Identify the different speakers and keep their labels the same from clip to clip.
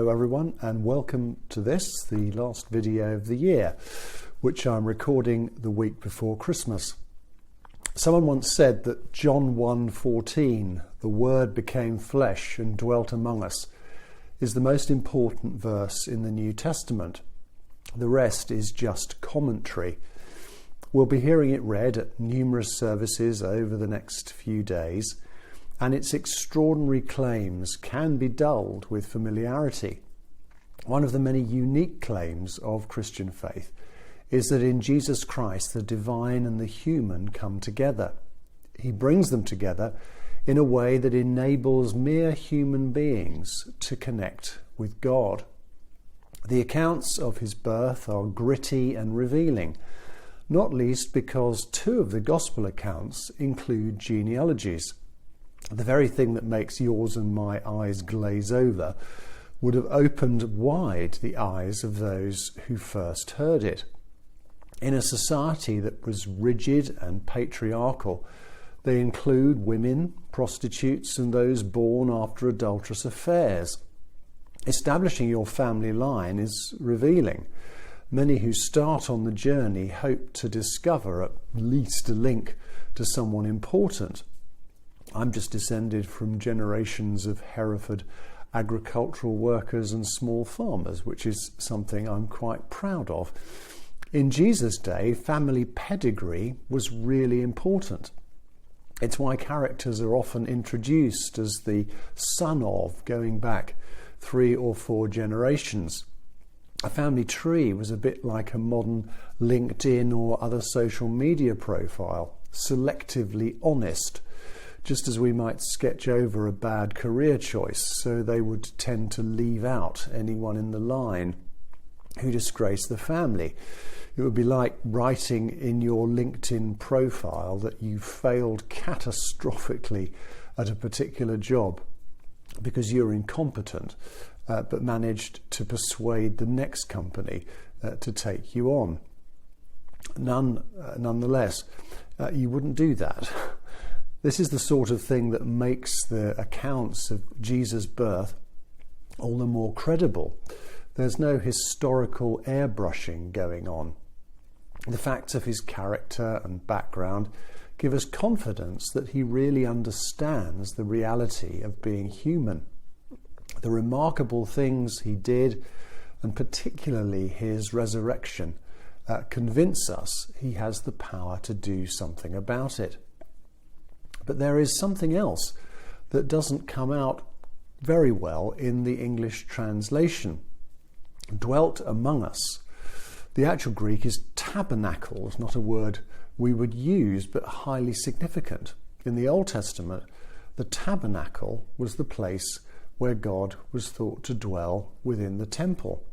Speaker 1: Hello everyone, and welcome to this, the last video of the year, which I'm recording the week before Christmas. Someone once said that John 1:14, the Word became flesh and dwelt among us, is the most important verse in the New Testament. The rest is just commentary. We'll be hearing it read at numerous services over the next few days, and its extraordinary claims can be dulled with familiarity. One of the many unique claims of Christian faith is that in Jesus Christ the divine and the human come together. He brings them together in a way that enables mere human beings to connect with God. The accounts of his birth are gritty and revealing, not least because two of the gospel accounts include genealogies. The very thing that makes yours and my eyes glaze over would have opened wide the eyes of those who first heard it. In a society that was rigid and patriarchal, they include women, prostitutes, and those born after adulterous affairs. Establishing your family line is revealing. Many who start on the journey hope to discover at least a link to someone important. I'm just descended from generations of Hereford agricultural workers and small farmers, which is something I'm quite proud of. In Jesus' day, family pedigree was really important. It's why characters are often introduced as the son of, going back 3 or 4 generations. A family tree was a bit like a modern LinkedIn or other social media profile, selectively honest, just as we might sketch over a bad career choice, so they would tend to leave out anyone in the line who disgraced the family. It would be like writing in your LinkedIn profile that you failed catastrophically at a particular job because you're incompetent, but managed to persuade the next company to take you on. Nonetheless, you wouldn't do that. This is the sort of thing that makes the accounts of Jesus' birth all the more credible. There's no historical airbrushing going on. The facts of his character and background give us confidence that he really understands the reality of being human. The remarkable things he did, and particularly his resurrection, convince us he has the power to do something about it. But there is something else that doesn't come out very well in the English translation. Dwelt among us. The actual Greek is tabernacles, not a word we would use, but highly significant. In the Old Testament, the tabernacle was the place where God was thought to dwell within the temple.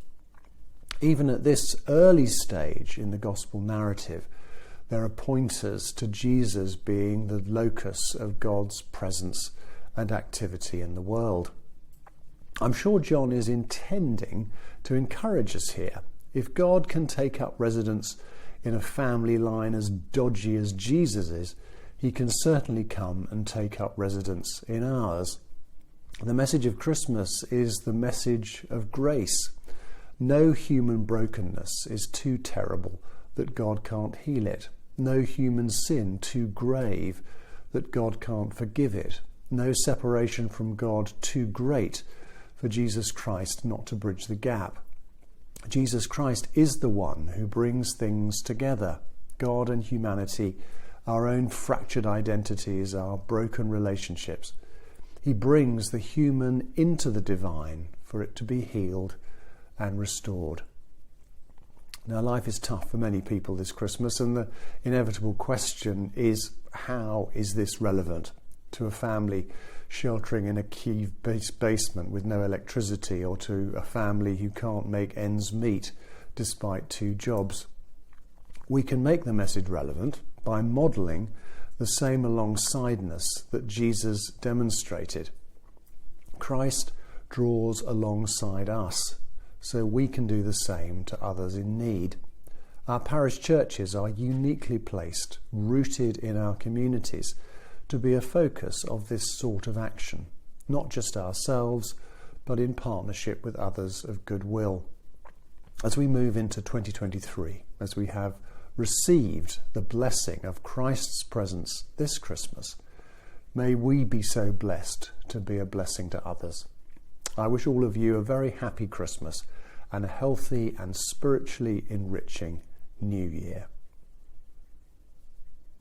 Speaker 1: Even at this early stage in the gospel narrative, there are pointers to Jesus being the locus of God's presence and activity in the world. I'm sure John is intending to encourage us here. If God can take up residence in a family line as dodgy as Jesus is, he can certainly come and take up residence in ours. The message of Christmas is the message of grace. No human brokenness is too terrible that God can't heal it. No human sin too grave that God can't forgive it. No separation from God too great for Jesus Christ not to bridge the gap. Jesus Christ is the one who brings things together. God and humanity, our own fractured identities, our broken relationships. He brings the human into the divine for it to be healed and restored. Now, life is tough for many people this Christmas, and the inevitable question is, how is this relevant to a family sheltering in a Kiev basement with no electricity, or to a family who can't make ends meet despite 2 jobs? We can make the message relevant by modelling the same alongsideness that Jesus demonstrated. Christ draws alongside us, so we can do the same to others in need. Our parish churches are uniquely placed, rooted in our communities, to be a focus of this sort of action, not just ourselves, but in partnership with others of goodwill. As we move into 2023, as we have received the blessing of Christ's presence this Christmas, may we be so blessed to be a blessing to others. I wish all of you a very happy Christmas and a healthy and spiritually enriching New Year.